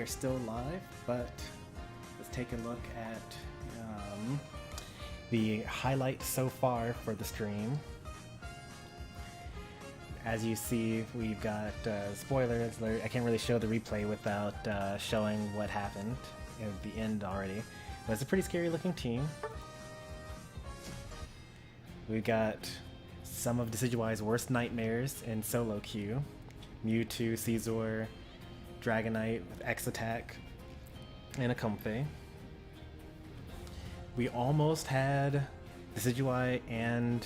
are still live, but let's take a look at the highlights so far for the stream. As you see, we've got spoilers. I can't really show the replay without showing what happened at the end already. But it's a pretty scary looking team. We've got some of Decidueye's worst nightmares in solo queue. Mewtwo, Caesar, Dragonite with X attack, and a Comfey. We almost had Decidueye and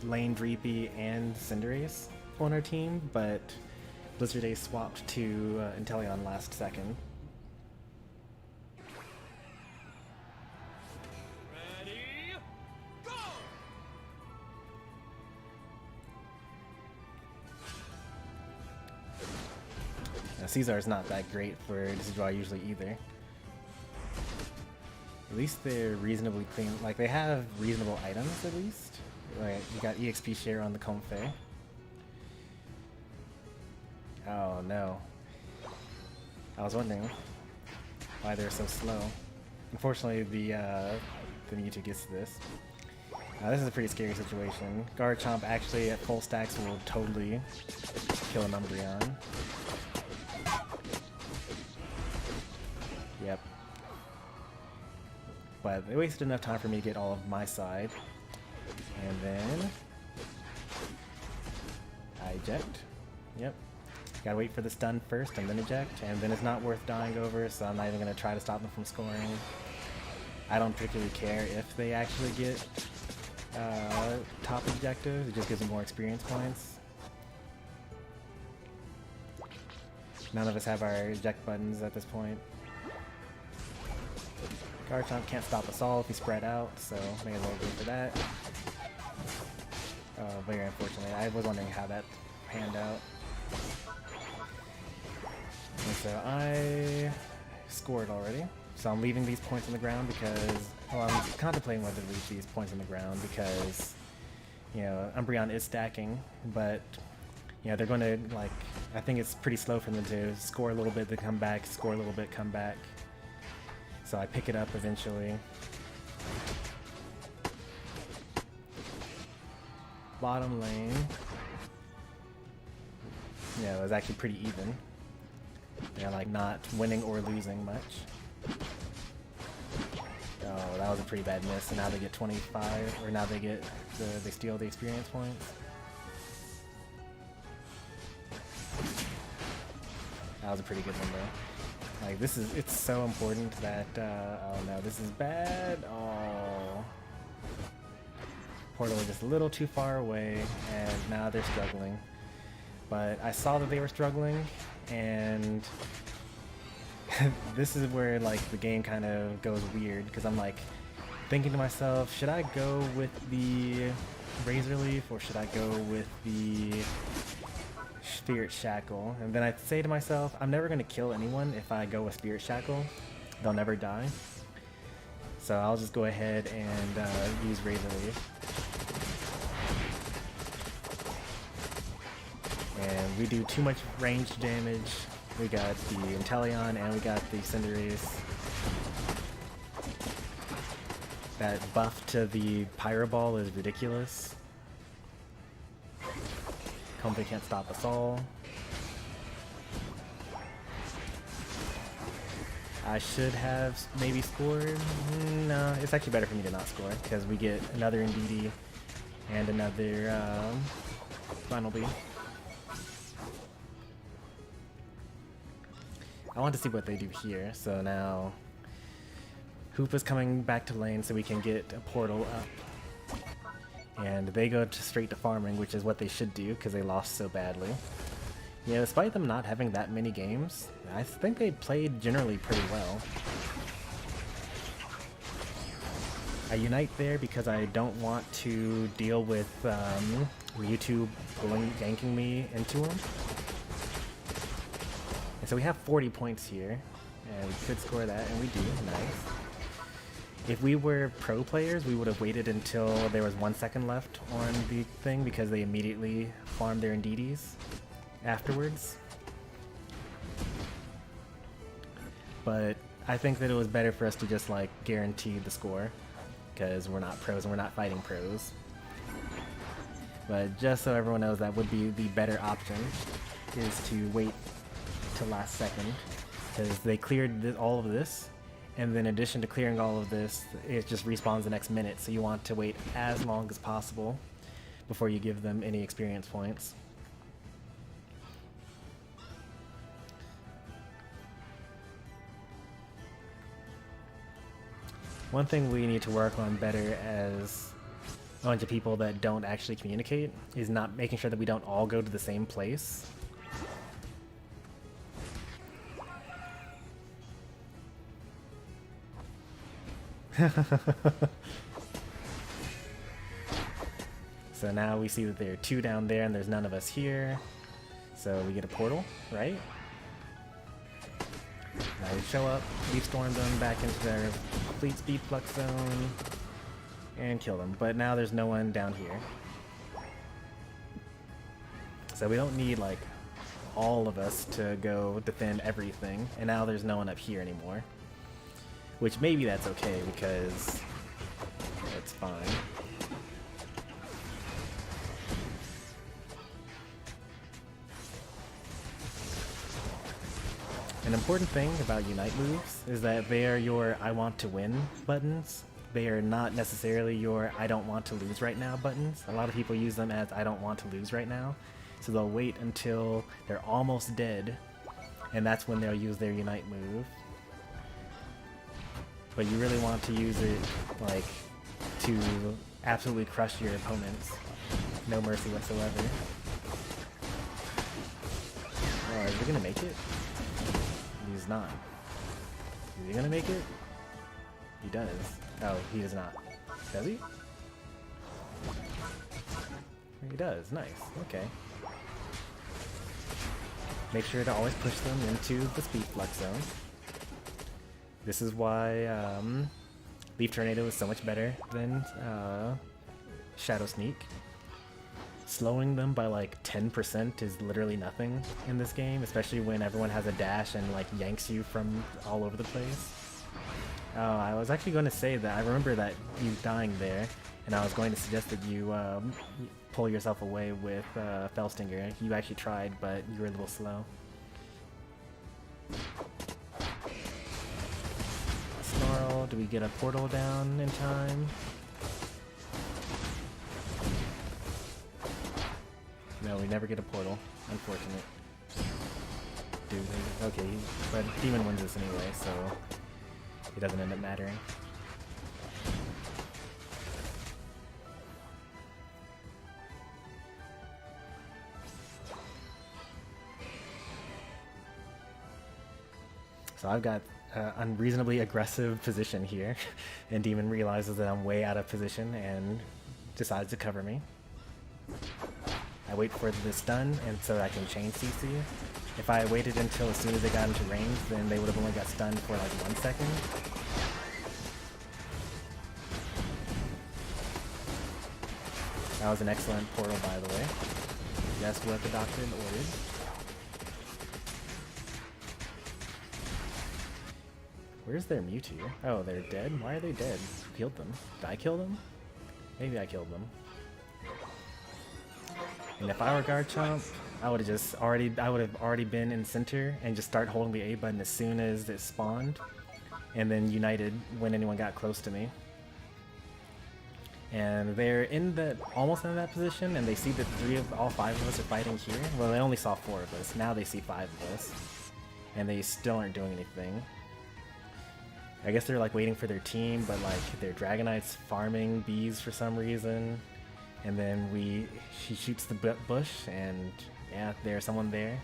Lane Dreepy and Cinderace on our team, but Blizzard Ace swapped to Inteleon last second. Ready, go! Now, Caesar's not that great for Decidueye usually either. At least they're reasonably clean. Like, they have reasonable items at least. Like, you got EXP share on the Comfey. Oh no. I was wondering why they're so slow. Unfortunately, the Mewtwo gets this. This is a pretty scary situation. Garchomp actually at full stacks will totally kill an Umbreon. Yep. But they wasted enough time for me to get all of my side. And then I eject. Yep. Gotta wait for the stun first and then eject, and then it's not worth dying over, so I'm not even gonna try to stop them from scoring. I don't particularly care if they actually get top objectives, it just gives them more experience points. None of us have our eject buttons at this point. Garchomp can't stop us all if we spread out, so may as well go for that. Very unfortunately. I was wondering how that panned out. And so I scored already. So I'm leaving these points on the ground because, well, I'm contemplating whether to leave these points on the ground because, you know, Umbreon is stacking, but, you know, they're going to, like, I think it's pretty slow for them to score a little bit, then come back, score a little bit, come back. So I pick it up eventually. Bottom lane, yeah, it was actually pretty even. They're like not winning or losing much. Oh, that was a pretty bad miss. And now they get 25, or now they get they steal the experience points. That was a pretty good one though. Like it's so important that oh no, this is bad. Oh. Portal was just a little too far away, and now they're struggling. But I saw that they were struggling, and this is where like the game kind of goes weird, because I'm like thinking to myself, should I go with the Razor Leaf or should I go with the Spirit Shackle? And then I say to myself, I'm never going to kill anyone if I go with Spirit Shackle. They'll never die. So I'll just go ahead and use Razor Leaf. And we do too much ranged damage. We got the Inteleon and we got the Cinderace. That buff to the Pyro Ball is ridiculous. Comfey can't stop us all. I should have maybe scored. No, it's actually better for me to not score because we get another Indeedee and another Final B. I want to see what they do here. So now Hoopa's coming back to lane so we can get a portal up. And they go straight to farming, which is what they should do because they lost so badly. Yeah, despite them not having that many games, I think they played generally pretty well. I unite there because I don't want to deal with Mewtwo ganking me into him. And so we have 40 points here, and we could score that, and we do. Nice. If we were pro players, we would have waited until there was 1 second left on the thing because they immediately farmed their Indeedees afterwards. but I think that it was better for us to just like guarantee the score, because we're not pros and we're not fighting pros. But just so everyone knows, that would be the better option, is to wait till last second, because they cleared all of this, and then in addition to clearing all of this, it just respawns the next minute, so you want to wait as long as possible before you give them any experience points. One thing we need to work on better as a bunch of people that don't actually communicate is not making sure that we don't all go to the same place. So now we see that there are 2 down there and there's none of us here. So we get a portal, right? Now we show up, we storm them back into their complete speed flux zone, and kill them. But now there's no one down here. So we don't need like all of us to go defend everything. And now there's no one up here anymore. Which maybe that's okay because it's fine. An important thing about Unite moves is that they are your I want to win buttons. They are not necessarily your I don't want to lose right now buttons. A lot of people use them as I don't want to lose right now. So they'll wait until they're almost dead, and that's when they'll use their Unite move. But you really want to use it like to absolutely crush your opponents. No mercy whatsoever. Oh, is he gonna make it? He's not. Is he gonna make it? He does. Oh, he does not. Does he? He does. Nice. Okay. Make sure to always push them into the speed flux zone. This is why Leaf Tornado is so much better than Shadow Sneak. Slowing them by like 10% is literally nothing in this game, especially when everyone has a dash and like yanks you from all over the place. Oh, I was actually going to say that I remember that you dying there, and I was going to suggest that you pull yourself away with Fellstinger. You actually tried, but you were a little slow. Snarl, do we get a portal down in time? No, we never get a portal. Unfortunate. Dude, okay, but Demon wins this anyway, so it doesn't end up mattering. So I've got unreasonably aggressive position here, and Demon realizes that I'm way out of position and decides to cover me. I wait for the stun, and so I can chain CC. If I waited until as soon as they got into range, then they would have only got stunned for like 1 second. That was an excellent portal, by the way. Just what the doctor ordered. Where's their Mewtwo? Oh, they're dead? Why are they dead? Who killed them? Did I kill them? Maybe I killed them. And if I were Garchomp, I would have already been in center and just start holding the A button as soon as it spawned, and then united when anyone got close to me. And they're in almost in that position, and they see that all five of us are fighting here. Well, they only saw 4 of us. Now they see 5 of us, and they still aren't doing anything. I guess they're like waiting for their team, but like their Dragonite's farming bees for some reason. And then she shoots the bush, and yeah, there's someone there.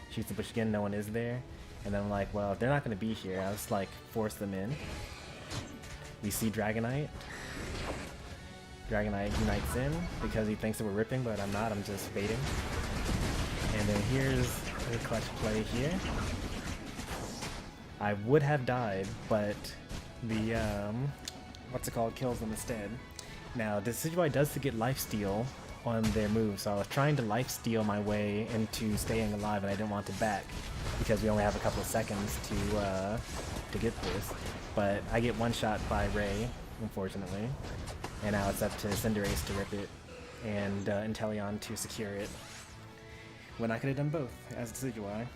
Shoots the bush again, no one is there. And then I'm like, well, if they're not going to be here, I'll just like force them in. We see Dragonite. Dragonite unites in because he thinks that we're ripping, but I'm not, I'm just baiting. And then here's the clutch play here. I would have died, but the, what's it called, kills them instead. Now, Decidueye does to get lifesteal on their move, so I was trying to lifesteal my way into staying alive, and I didn't want to back because we only have a couple of seconds to get this. But I get one shot by Ray, unfortunately, and now it's up to Cinderace to rip it and Inteleon to secure it. When I could have done both as Decidueye.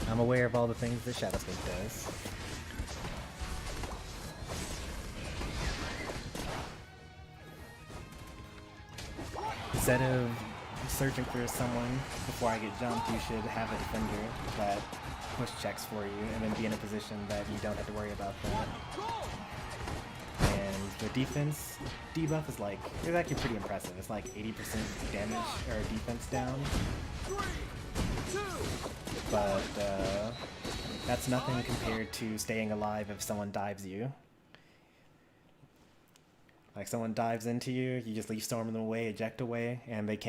I'm aware of all the things that Shadow Sneak does. Instead of searching for someone before I get jumped, you should have a defender that push checks for you and then be in a position that you don't have to worry about that. And the defense debuff is like, it's actually pretty impressive. It's like 80% damage or defense down. But that's nothing compared to staying alive if someone dives you. Like someone dives into you, you just leave Storm them away, eject away, and they can't